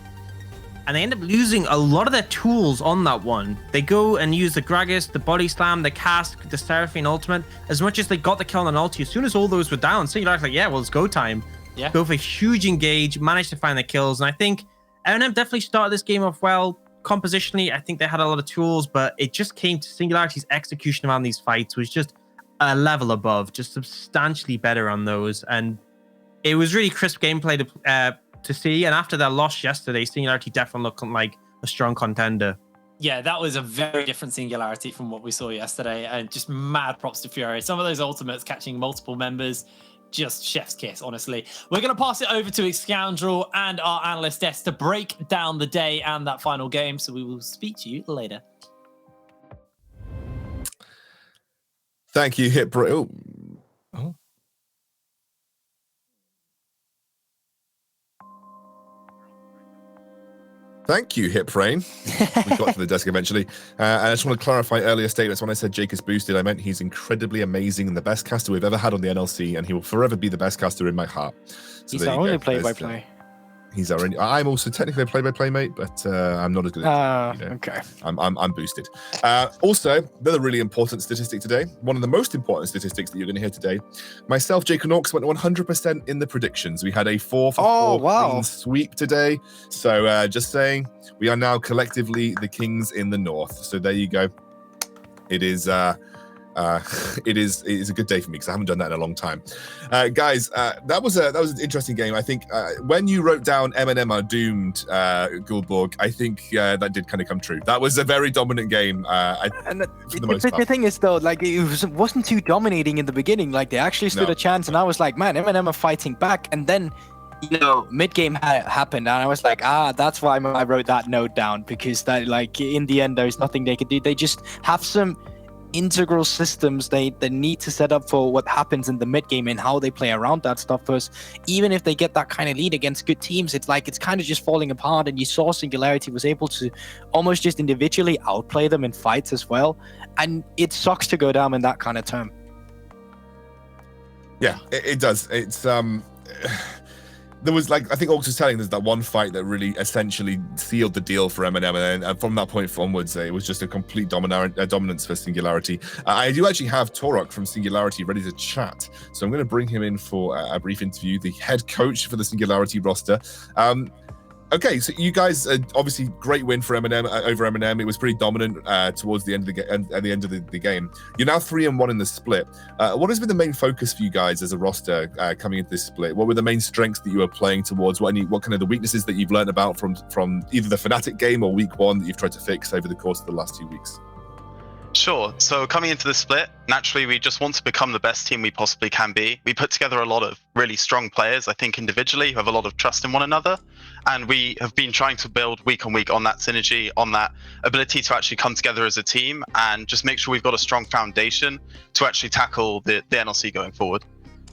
and they end up losing a lot of their tools on that one. They go and use the Gragas, the Body Slam, the Cask, the Seraphine Ultimate. As much as they got the kill on an ulti, as soon as all those were down, Singularity's like, yeah, well, it's go time. Yeah. Go for a huge engage, managed to find the kills. And I think MNM definitely started this game off well. Compositionally, I think they had a lot of tools, but it just came to Singularity's execution around these fights was just a level above, just substantially better on those. And it was really crisp gameplay to see. And after their loss yesterday, Singularity definitely looked like a strong contender. yeah, that was a very different Singularity from what we saw yesterday, and just mad props to Fury. Some of those ultimates catching multiple members, just chef's kiss, honestly. We're going to pass it over to Scoundrel and our analyst desk to break down the day and that final game, so we will speak to you later. Thank you, Hit Bro. Oh. Thank you, Hip Brain. We got to the desk eventually. And I just want to clarify earlier statements. When I said Jake is boosted, I meant he's incredibly amazing and the best caster we've ever had on the NLC, and he will forever be the best caster in my heart. So he's our only play-by-play. He's our only. I'm also technically a play-by-play mate, but I'm not as good as okay. I'm boosted. Also, another really important statistic today. One of the most important statistics that you're going to hear today. Myself, Jake and Orcs went 100% in the predictions. We had a 4-for-4 clean sweep today. So just saying, we are now collectively the kings in the north. So there you go. It is it is a good day for me because I haven't done that in a long time. Guys, that was an interesting game. I think when you wrote down MNM are doomed, Gulborg, I think that did kind of come true. That was a very dominant game. The thing is though, like it wasn't too dominating in the beginning. Like they actually stood a chance, and I was like, man, MNM are fighting back, and then mid game happened, and I was like, that's why I wrote that note down, because that, like, in the end, there's nothing they could do. They just have some integral systems they need to set up for what happens in the mid game and how they play around that stuff. Because even if they get that kind of lead against good teams, it's like it's kind of just falling apart. And you saw Singularity was able to almost just individually outplay them in fights as well, and it sucks to go down in that kind of term. Yeah, it does. It's there was, like, I think Orcs was telling us that one fight that really essentially sealed the deal for MNM, and from that point onwards, it was just a complete dominance for Singularity. I do actually have Torok from Singularity ready to chat, so I'm going to bring him in for a brief interview, the head coach for the Singularity roster. Okay, so you guys, obviously, great win for MNM over MNM. It was pretty dominant towards the end of the game. You're now 3-1 in the split. What has been the main focus for you guys as a roster coming into this split? What were the main strengths that you were playing towards? What kind of the weaknesses that you've learned about from either the Fnatic game or week 1 that you've tried to fix over the course of the last 2 weeks? Sure. So coming into the split, naturally, we just want to become the best team we possibly can be. We put together a lot of really strong players, I think, individually, who have a lot of trust in one another. And we have been trying to build week on week on that synergy, on that ability to actually come together as a team and just make sure we've got a strong foundation to actually tackle the NLC going forward.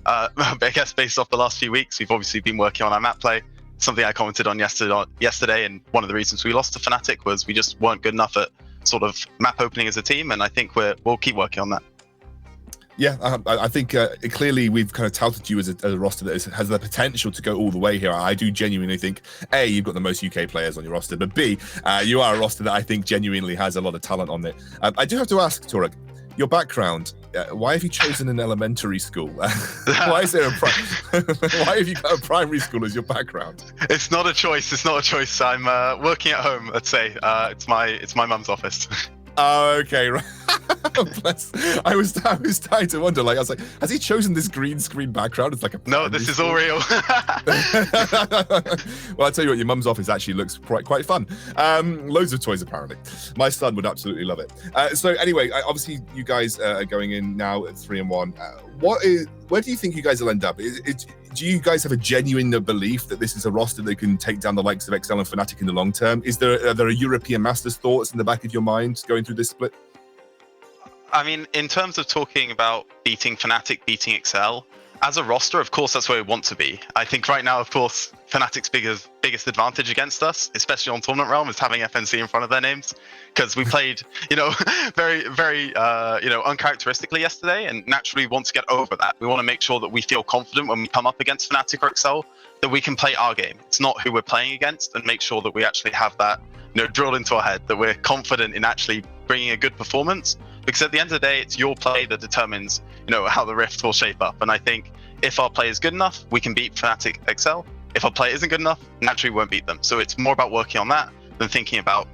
I guess based off the last few weeks, we've obviously been working on our map play. Something I commented on yesterday, and one of the reasons we lost to Fnatic was we just weren't good enough at sort of map opening as a team, and I think we'll keep working on that. Yeah, I think clearly we've kind of touted you as a roster that has the potential to go all the way here. I do genuinely think, A, you've got the most UK players on your roster, but B, you are a roster that I think genuinely has a lot of talent on it. I do have to ask, Torok, your background, why have you chosen an elementary school? Why is there why have you got a primary school as your background? It's not a choice. It's not a choice. I'm working at home, let's say. It's my mum's office. Oh, okay, right. Bless. I was trying to wonder, like, I was like, has he chosen this green screen background? It's like a no, this is all real. Well, I tell you what, your mum's office actually looks quite fun. Loads of toys, apparently. My son would absolutely love it. So anyway, obviously you guys are going in now at 3-1. Where do you think you guys will end up? Do you guys have a genuine belief that this is a roster that can take down the likes of XL and Fnatic in the long term? Are there a European Masters thoughts in the back of your mind going through this split? I mean, in terms of talking about beating Fnatic, beating XL, as a roster, of course, that's where we want to be. I think right now, of course, Fnatic's biggest advantage against us, especially on Tournament Realm, is having FNC in front of their names. Because we played, very, very, uncharacteristically yesterday, and naturally want to get over that. We want to make sure that we feel confident when we come up against Fnatic or XL, that we can play our game. It's not who we're playing against, and make sure that we actually have that, drilled into our head, that we're confident in actually bringing a good performance. Because at the end of the day, it's your play that determines, how the Rift will shape up. And I think if our play is good enough, we can beat Fnatic XL. If our play isn't good enough, naturally we won't beat them. So it's more about working on that than thinking about,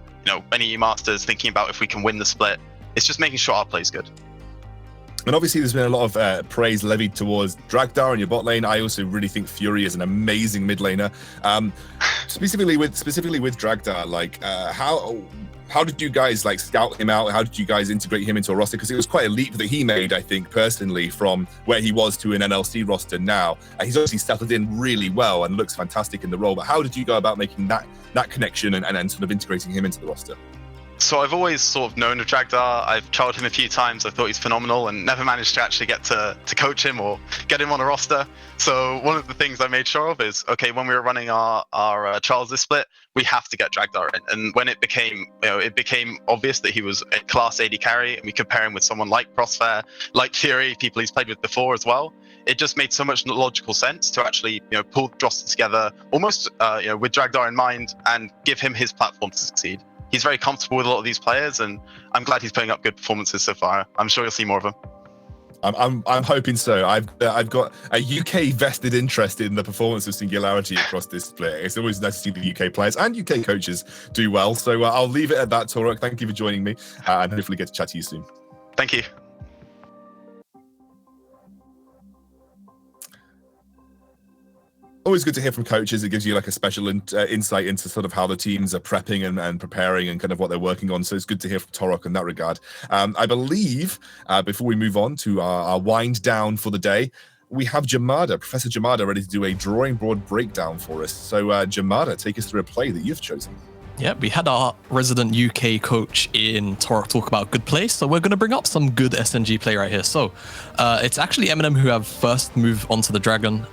any Masters, thinking about if we can win the split. It's just making sure our play is good. And obviously, there's been a lot of praise levied towards Dragdar in your bot lane. I also really think Fury is an amazing mid laner. Specifically with Dragdar, like how did you guys like scout him out? How did you guys integrate him into a roster? Because it was quite a leap that he made, I think, personally, from where he was to an NLC roster now. He's obviously settled in really well and looks fantastic in the role. But how did you go about making that connection and sort of integrating him into the roster? So I've always sort of known of Dragdar. I've trialed him a few times. I thought he's phenomenal and never managed to actually get to coach him or get him on a roster. So one of the things I made sure of is, okay, when we were running our trials this split, we have to get Dragdar in. And when it became obvious that he was a class AD carry, and we could pair him with someone like Crossfair, like Fury, people he's played with before as well, it just made so much logical sense to actually pull the roster together almost with Dragdar in mind and give him his platform to succeed. He's very comfortable with a lot of these players, and I'm glad he's putting up good performances so far. I'm sure you'll see more of him. I'm hoping so. I've got a UK vested interest in the performance of Singularity across this split. It's always nice to see the UK players and UK coaches do well. So I'll leave it at that, Torok. Thank you for joining me, and hopefully get to chat to you soon. Thank you. Always good to hear from coaches. It gives you like a special insight into sort of how the teams are prepping and preparing and kind of what they're working on. So it's good to hear from Torok in that regard. I believe before we move on to our wind down for the day, we have Jamada, Professor Jamada, ready to do a drawing board breakdown for us. So Jamada, take us through a play that you've chosen. Yeah, we had our resident UK coach in Torok talk about good play, so we're going to bring up some good SNG play right here. So it's actually MNM who have first moved onto the Dragon.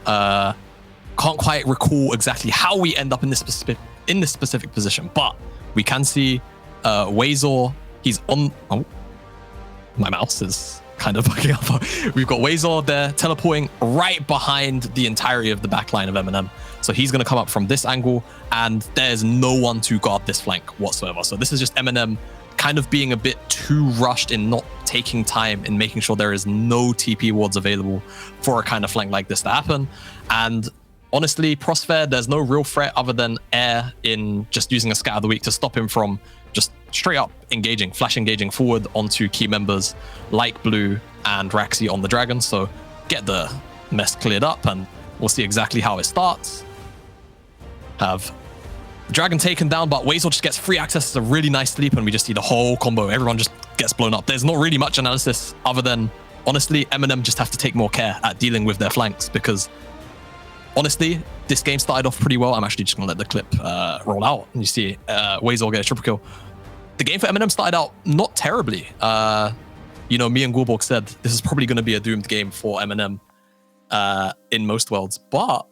Can't quite recall exactly how we end up in this specific position, but we can see Wazor. He's on. Oh, my mouse is kind of bugging up. We've got Wazor there teleporting right behind the entirety of the backline of MNM. So he's going to come up from this angle, and there's no one to guard this flank whatsoever. So this is just MNM kind of being a bit too rushed in not taking time in making sure there is no TP wards available for a kind of flank like this to happen. And honestly, Crossfair, there's no real threat other than air in just using a scatter of the week to stop him from just straight up engaging, flash engaging forward onto key members like Blue and Raxi on the Dragon. So get the mess cleared up and we'll see exactly how it starts. Have the Dragon taken down, but Wazor just gets free access to a really nice sleep and we just see the whole combo. Everyone just gets blown up. There's not really much analysis other than, honestly, MNM just have to take more care at dealing with their flanks because honestly, this game started off pretty well. I'm actually just going to let the clip roll out. And you see Wazor get a triple kill. The game for MNM started out not terribly. Me and Gulborg said this is probably going to be a doomed game for MNM in most worlds. But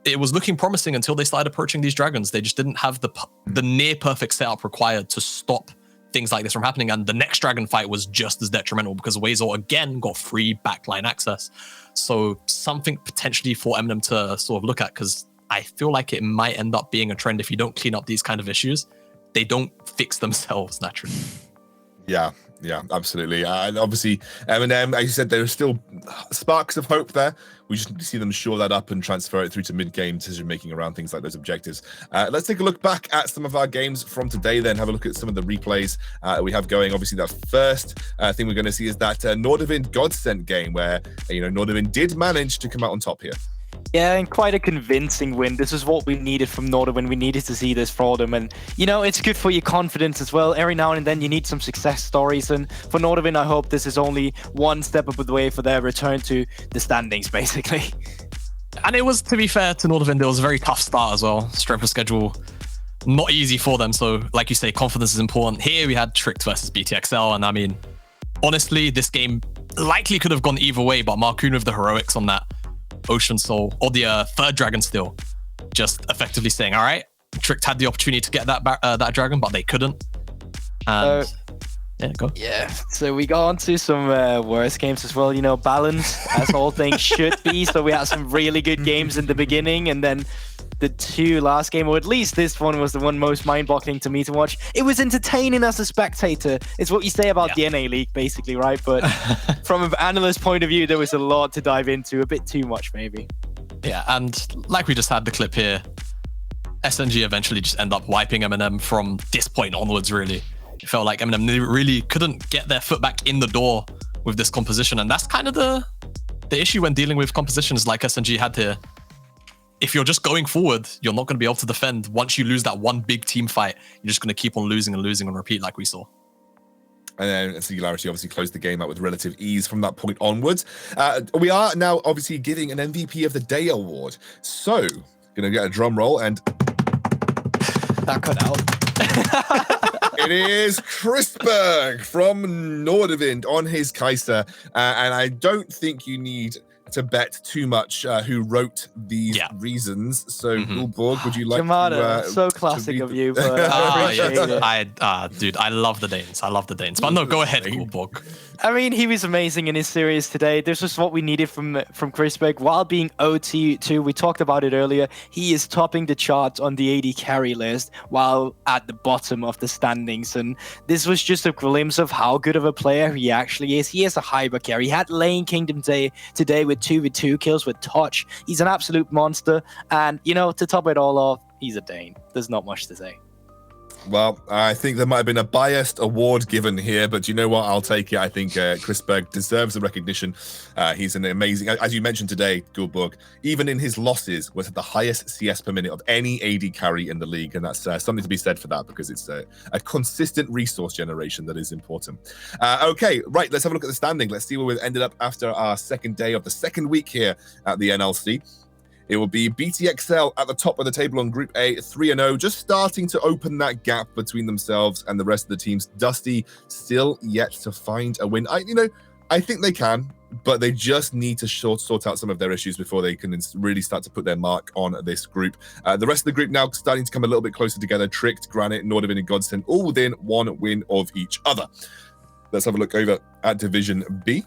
it was looking promising until they started approaching these dragons. They just didn't have the near perfect setup required to stop things like this from happening. And the next dragon fight was just as detrimental because Wazor again got free backline access. So something potentially for MNM to sort of look at, because I feel like it might end up being a trend if you don't clean up these kind of issues. They don't fix themselves naturally. Yeah, absolutely. And obviously, MNM, as you said, there are still sparks of hope there. We just need to see them shore that up and transfer it through to mid-game decision-making around things like those objectives. Let's take a look back at some of our games from today, then have a look at some of the replays we have going. Obviously, that first thing we're going to see is that Nordavind Godsent game where, Nordavind did manage to come out on top here. Yeah, and quite a convincing win. This is what we needed from Nordavind. We needed to see this for them. And, it's good for your confidence as well. Every now and then you need some success stories. And for Nordavind, I hope this is only one step up the way for their return to the standings, basically. And it was, to be fair to Nordavind, it was a very tough start as well. Strength of schedule, not easy for them. So, like you say, confidence is important. Here we had Tricked versus BTXL. And I mean, honestly, this game likely could have gone either way. But Marcoon with the heroics on that Ocean Soul, or the third dragon still, just effectively saying, all right, Tricked had the opportunity to get that dragon, but they couldn't. And go. Yeah, so we got on to some worse games as well, balance as all things should be. So we had some really good games in the beginning, and then the two last game, or at least this one was the one most mind-boggling to me to watch. It was entertaining as a spectator. It's what you say about the NA League, basically, right? But from an analyst point of view, there was a lot to dive into, a bit too much, maybe. Yeah, and like we just had the clip here, SNG eventually just end up wiping MNM from this point onwards, really. It felt like MNM really couldn't get their foot back in the door with this composition, and that's kind of the issue when dealing with compositions like SNG had here. if you're just going forward, you're not going to be able to defend. Once you lose that one big team fight, you're just going to keep on losing and losing on repeat like we saw. And then Singularity obviously closed the game out with relative ease from that point onwards. We are now obviously giving an MVP of the Day award. So, gonna get a drum roll and... That cut out. It is Chrisberg from Nordavind on his Kaiser. And I don't think you need to bet too much who wrote these reasons. So, Gulborg, would you like Jamada, to... so classic of you, but I appreciate it. Dude, I love the Danes. I love the Danes. But no, go ahead, Gulborg. I mean, he was amazing in his series today. This was what we needed from Chrisberg. While being OT2, we talked about it earlier, he is topping the charts on the AD carry list while at the bottom of the standings. And this was just a glimpse of how good of a player he actually is. He is a hyper carry. He had Lane Kingdom Day today with 2v2 kills with Touch. He's an absolute monster. And, you know, to top it all off, he's a Dane. There's not much to say. Well, I think there might have been a biased award given here, but you know what? I'll take it. I think Chrisberg deserves the recognition. He's an amazing, as you mentioned today, Gulborg, even in his losses, was at the highest CS per minute of any AD carry in the league. And that's something to be said for that, because it's a consistent resource generation that is important. Okay, right, let's have a look at the standing. Let's see where we've ended up after our second day of the second week here at the NLC. It will be BTXL at the top of the table on Group A, 3-0, just starting to open that gap between themselves and the rest of the teams. Dusty still yet to find a win. I think they can, but they just need to sort out some of their issues before they can really start to put their mark on this group. The rest of the group now starting to come a little bit closer together. Tricked, Granite, Nordavind, and Godsend, all within one win of each other. Let's have a look over at Division B.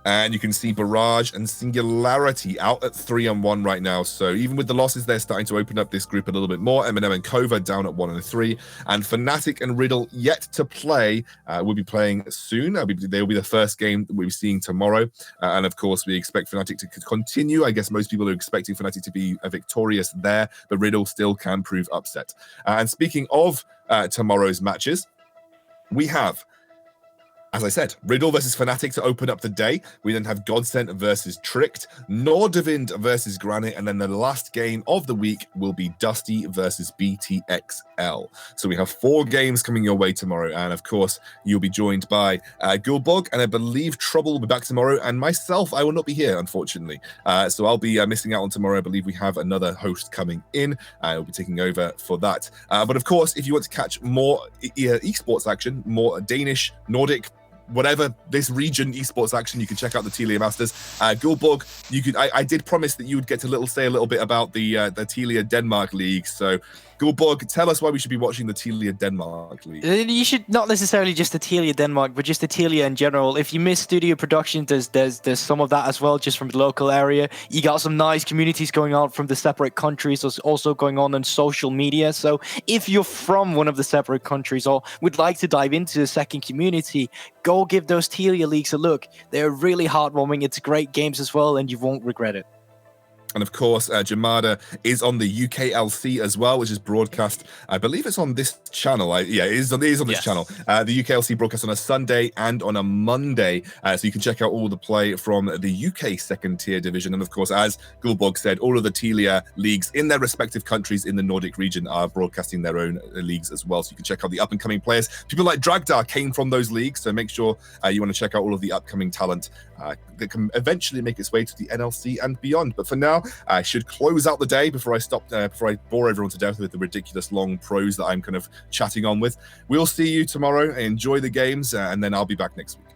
And you can see Barrage and Singularity out at 3-1 right now. So even with the losses, they're starting to open up this group a little bit more. MNM and Kova down at 1-3. And Fnatic and Riddle yet to play. Will be playing soon. They'll be the first game that we'll be seeing tomorrow. And of course, we expect Fnatic to continue. I guess most people are expecting Fnatic to be victorious there, but Riddle still can prove upset. And speaking of tomorrow's matches, we have, as I said, Riddle versus Fnatic to open up the day. We then have Godsend versus Tricked, Nordavind versus Granite, and then the last game of the week will be Dusty versus BTXL. So we have 4 games coming your way tomorrow, and of course, you'll be joined by Gulborg, and I believe Trouble will be back tomorrow, and myself, I will not be here, unfortunately. So I'll be missing out on tomorrow. I believe we have another host coming in. I'll be taking over for that. But of course, if you want to catch more esports action, more Danish, Nordic, whatever this region esports action, you can check out the Telia Masters. Gulborg, I did promise that you would get to say a little bit about the Telia Denmark League. So Gulborg, tell us why we should be watching the Telia Denmark League. You should not necessarily just the Telia Denmark, but just the Telia in general. If you miss studio production, there's some of that as well, just from the local area. You got some nice communities going on from the separate countries, also going on social media. So if you're from one of the separate countries or would like to dive into the second community, go give those Telia leagues a look. They're really heartwarming. It's great games as well, and you won't regret it. And of course, Jamada is on the UKLC as well, which is broadcast. I believe it's on this channel. It is on this channel. The UKLC broadcast on a Sunday and on a Monday. So you can check out all the play from the UK second tier division. And of course, as Gulborg said, all of the Telia leagues in their respective countries in the Nordic region are broadcasting their own leagues as well. So you can check out the up and coming players. People like Dragdar came from those leagues. So make sure you want to check out all of the upcoming talent that can eventually make its way to the NLC and beyond. But for now, I should close out the day before I bore everyone to death with the ridiculous long prose that I'm kind of chatting on with. We'll see you tomorrow. Enjoy the games, and then I'll be back next week.